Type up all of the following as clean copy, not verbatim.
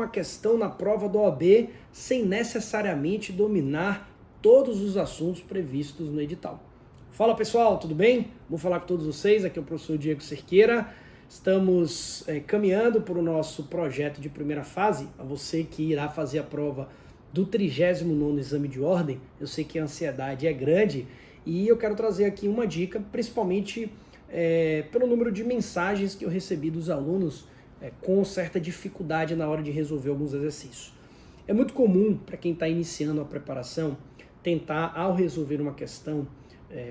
uma questão na prova da OAB sem necessariamente dominar todos os assuntos previstos no edital. Fala pessoal, tudo bem? Vou falar com todos vocês, aqui é o professor Diego Cerqueira. Estamos caminhando para o nosso projeto de primeira fase. A você que irá fazer a prova do 39º exame de ordem, eu sei que a ansiedade é grande e eu quero trazer aqui uma dica, principalmente pelo número de mensagens que eu recebi dos alunos com certa dificuldade na hora de resolver alguns exercícios. É muito comum para quem está iniciando a preparação tentar, ao resolver uma questão,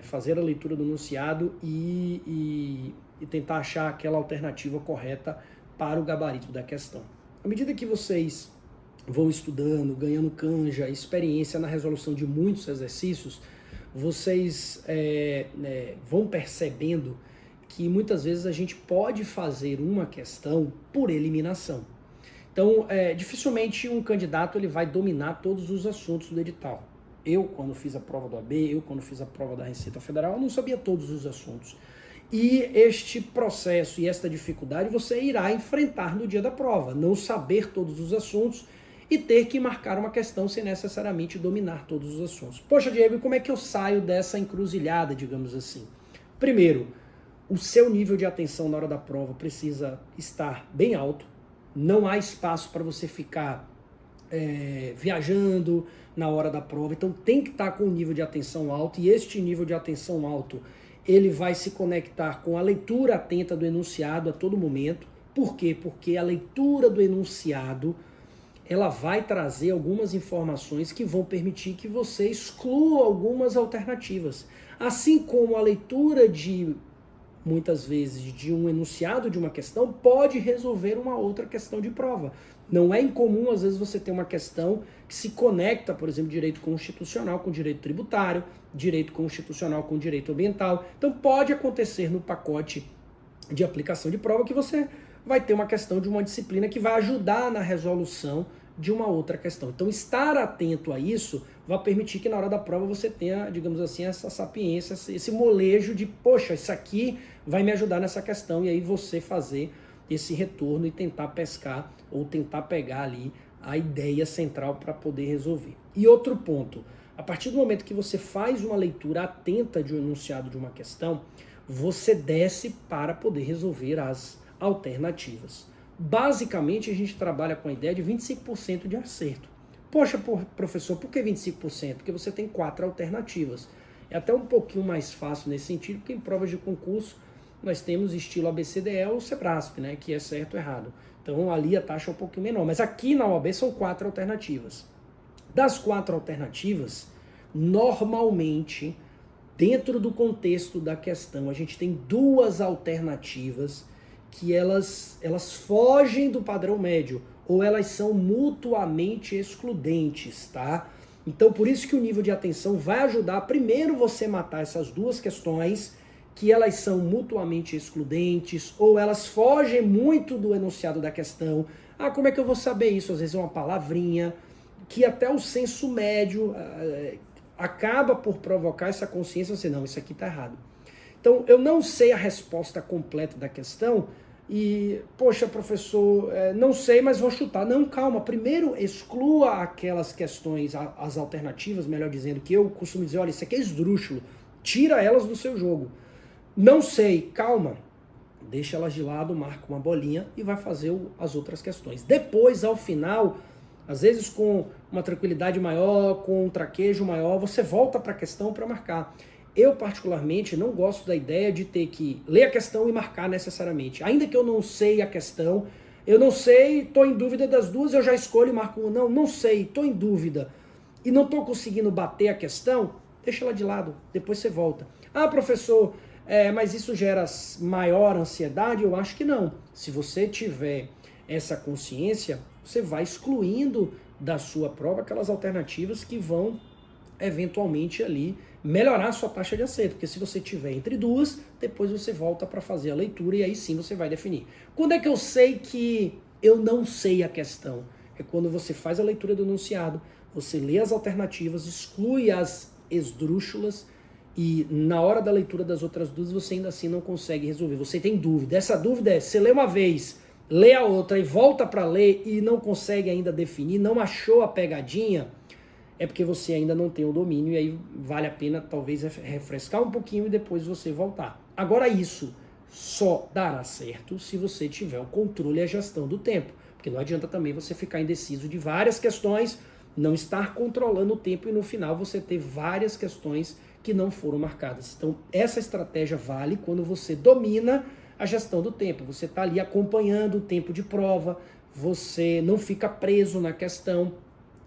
fazer a leitura do enunciado e tentar achar aquela alternativa correta para o gabarito da questão. À medida que vocês vão estudando, ganhando canja, experiência na resolução de muitos exercícios, vocês vão percebendo que muitas vezes a gente pode fazer uma questão por eliminação. Então, dificilmente um candidato ele vai dominar todos os assuntos do edital. Eu, quando fiz a prova do AB, quando fiz a prova da Receita Federal, eu não sabia todos os assuntos. E este processo e esta dificuldade você irá enfrentar no dia da prova. Não saber todos os assuntos e ter que marcar uma questão sem necessariamente dominar todos os assuntos. Poxa, Diego, como é que eu saio dessa encruzilhada, digamos assim? Primeiro, o seu nível de atenção na hora da prova precisa estar bem alto. Não há espaço para você ficar viajando na hora da prova. Então tem que estar com um nível de atenção alto. E este nível de atenção alto, ele vai se conectar com a leitura atenta do enunciado a todo momento. Por quê? Porque a leitura do enunciado ela vai trazer algumas informações que vão permitir que você exclua algumas alternativas. Assim como a leitura muitas vezes, de um enunciado de uma questão pode resolver uma outra questão de prova. Não é incomum, às vezes, você ter uma questão que se conecta, por exemplo, direito constitucional com direito tributário, direito constitucional com direito ambiental. Então, pode acontecer no pacote de aplicação de prova que você vai ter uma questão de uma disciplina que vai ajudar na resolução de uma outra questão. Então, estar atento a isso vai permitir que na hora da prova você tenha, digamos assim, essa sapiência, esse molejo de, poxa, isso aqui vai me ajudar nessa questão, e aí você fazer esse retorno e tentar pescar ou tentar pegar ali a ideia central para poder resolver. E outro ponto, a partir do momento que você faz uma leitura atenta de um enunciado de uma questão, você desce para poder resolver as alternativas. Basicamente, a gente trabalha com a ideia de 25% de acerto. Poxa, professor, por que 25%? Porque você tem 4 alternativas. É até um pouquinho mais fácil nesse sentido, porque em provas de concurso nós temos estilo ABCDE ou CEBRASP, né, que é certo ou errado. Então ali a taxa é um pouquinho menor. Mas aqui na OAB são 4 alternativas. Das 4 alternativas, normalmente, dentro do contexto da questão, a gente tem 2 alternativas que elas fogem do padrão médio, ou elas são mutuamente excludentes, tá? Então, por isso que o nível de atenção vai ajudar primeiro você matar essas 2 questões, que elas são mutuamente excludentes, ou elas fogem muito do enunciado da questão. Ah, como é que eu vou saber isso? Às vezes é uma palavrinha, que até o senso médio acaba por provocar essa consciência, você, não, isso aqui tá errado. Então, eu não sei a resposta completa da questão e, poxa, professor, não sei, mas vou chutar. Não, calma, primeiro exclua aquelas questões, as alternativas, melhor dizendo, que eu costumo dizer, olha, isso aqui é esdrúxulo, tira elas do seu jogo. Não sei, calma, deixa elas de lado, marca uma bolinha e vai fazer as outras questões. Depois, ao final, às vezes com uma tranquilidade maior, com um traquejo maior, você volta para a questão para marcar. Eu, particularmente, não gosto da ideia de ter que ler a questão e marcar necessariamente. Ainda que eu não sei a questão, eu não sei, estou em dúvida das 2, eu já escolho e marco uma. Não sei, estou em dúvida e não estou conseguindo bater a questão, deixa ela de lado, depois você volta. Ah, professor, mas isso gera maior ansiedade? Eu acho que não. Se você tiver essa consciência, você vai excluindo da sua prova aquelas alternativas que vão eventualmente ali melhorar a sua taxa de acerto, porque se você tiver entre 2, depois você volta para fazer a leitura e aí sim você vai definir. Quando é que eu sei que eu não sei a questão? É quando você faz a leitura do enunciado, você lê as alternativas, exclui as esdrúxulas e na hora da leitura das outras 2 você ainda assim não consegue resolver. Você tem dúvida. Essa dúvida é, você lê uma vez, lê a outra e volta para ler e não consegue ainda definir, não achou a pegadinha, é porque você ainda não tem o domínio, e aí vale a pena talvez refrescar um pouquinho e depois você voltar. Agora isso só dará certo se você tiver o controle e a gestão do tempo, porque não adianta também você ficar indeciso de várias questões, não estar controlando o tempo e no final você ter várias questões que não foram marcadas. Então essa estratégia vale quando você domina a gestão do tempo. Você está ali acompanhando o tempo de prova, você não fica preso na questão.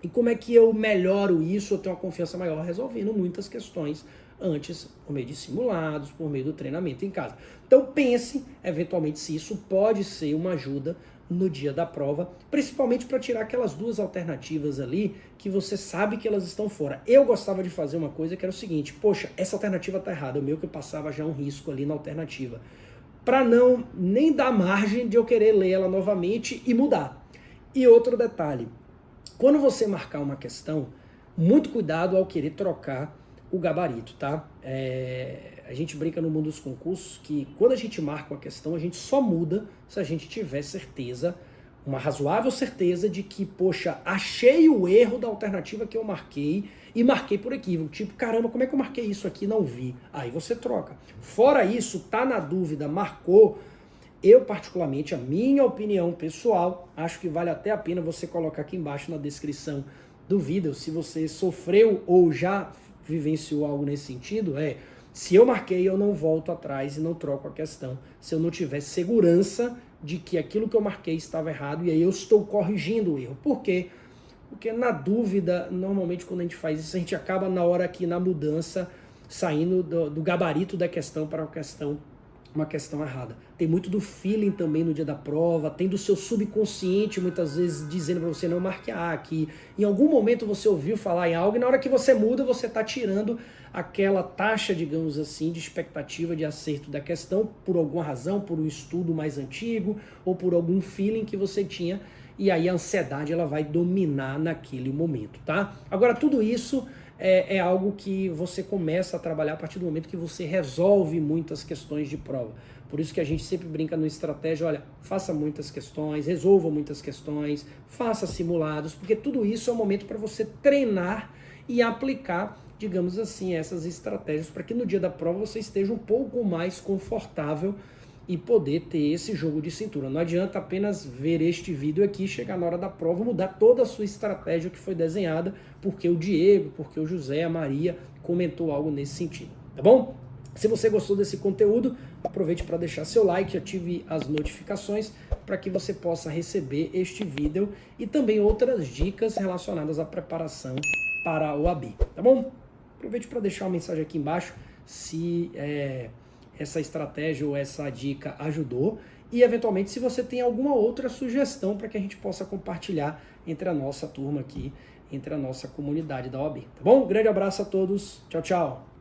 E como é que eu melhoro isso? Eu tenho uma confiança maior resolvendo muitas questões antes, por meio de simulados, por meio do treinamento em casa. Então pense, eventualmente, se isso pode ser uma ajuda no dia da prova, principalmente para tirar aquelas duas alternativas ali que você sabe que elas estão fora. Eu gostava de fazer uma coisa que era o seguinte: poxa, essa alternativa está errada, o meu que eu passava já um risco ali na alternativa, para não nem dar margem de eu querer ler ela novamente e mudar. E outro detalhe, quando você marcar uma questão, muito cuidado ao querer trocar o gabarito, tá? A gente brinca no mundo dos concursos que quando a gente marca uma questão, a gente só muda se a gente tiver certeza, uma razoável certeza de que, poxa, achei o erro da alternativa que eu marquei e marquei por equívoco. Tipo, caramba, como é que eu marquei isso aqui e não vi? Aí você troca. Fora isso, tá na dúvida, marcou. Eu, particularmente, a minha opinião pessoal, acho que vale até a pena você colocar aqui embaixo na descrição do vídeo, se você sofreu ou já vivenciou algo nesse sentido, se eu marquei, eu não volto atrás e não troco a questão, se eu não tiver segurança de que aquilo que eu marquei estava errado e aí eu estou corrigindo o erro. Por quê? Porque na dúvida, normalmente quando a gente faz isso, a gente acaba na hora aqui na mudança, saindo do gabarito da questão para uma questão errada. Tem muito do feeling também no dia da prova, tem do seu subconsciente muitas vezes dizendo para você não marcar, que em algum momento você ouviu falar em algo e na hora que você muda você está tirando aquela taxa, digamos assim, de expectativa de acerto da questão por alguma razão, por um estudo mais antigo ou por algum feeling que você tinha, e aí a ansiedade ela vai dominar naquele momento, tá? Agora tudo isso é algo que você começa a trabalhar a partir do momento que você resolve muitas questões de prova. Por isso que a gente sempre brinca no estratégia, olha, faça muitas questões, resolva muitas questões, faça simulados, porque tudo isso é um momento para você treinar e aplicar, digamos assim, essas estratégias para que no dia da prova você esteja um pouco mais confortável e poder ter esse jogo de cintura. Não adianta apenas ver este vídeo aqui, chegar na hora da prova, mudar toda a sua estratégia que foi desenhada, porque o Diego, porque o José, a Maria comentou algo nesse sentido, tá bom? Se você gostou desse conteúdo, aproveite para deixar seu like, ative as notificações para que você possa receber este vídeo e também outras dicas relacionadas à preparação para a OAB, tá bom? Aproveite para deixar uma mensagem aqui embaixo se essa estratégia ou essa dica ajudou e eventualmente se você tem alguma outra sugestão para que a gente possa compartilhar entre a nossa turma aqui, entre a nossa comunidade da OAB, tá bom? Grande abraço a todos, tchau, tchau!